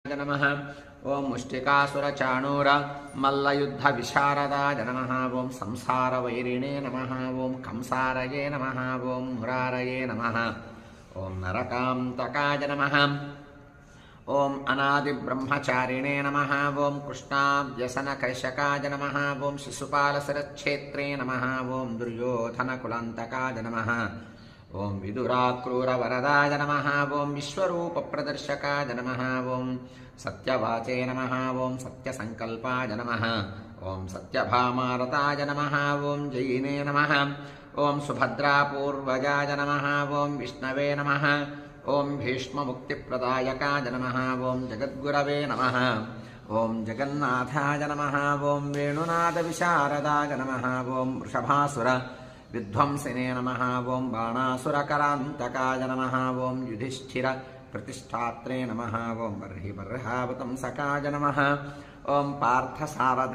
नमः। ओं मुष्टिकासुरचाणूर मल्लयुद्धविशारदाय नमः। ओं संसारवैरिणे नमः। ओं कंसारये नमः। ओं मुरारये नमः। ओं नरकान्तकाय नमः। ओं अनादिब्रह्मचारिणे नमः। ओं कृष्णाव्यसनकैशकाय नमः। ओं शिशुपालशरच्छेत्रे नमः। ओं दुर्योधनकुलान्तकाय नमः। ओं विदुराक्रूरवरदाय नमः। ओं विश्वरूपप्रदर्शकाय नमः। ओं सत्यवाचे नमः। ओं सत्यसङ्कल्पाय नमः। ओं सत्यभामारताय नमः। ओं जयिने नमः। ओं सुभद्रापूर्वजाय नमः। ओं विष्णवे नमः। ओं भीष्ममुक्तिप्रदायकाय नमः। ओं जगद्गुरवे नमः। ओं जगन्नाथाय नमः। ओं वेणुनादविशारदाय नमः। ओं वृषभासुर विध्वंसिने नमः। ओं बाणासुरकरान्तकाय नमः। ओं युधिष्ठिर प्रतिष्ठात्रे नमः। ओं बर्हिबर्हावतंसकाय नमः। ओं पार्थसारथ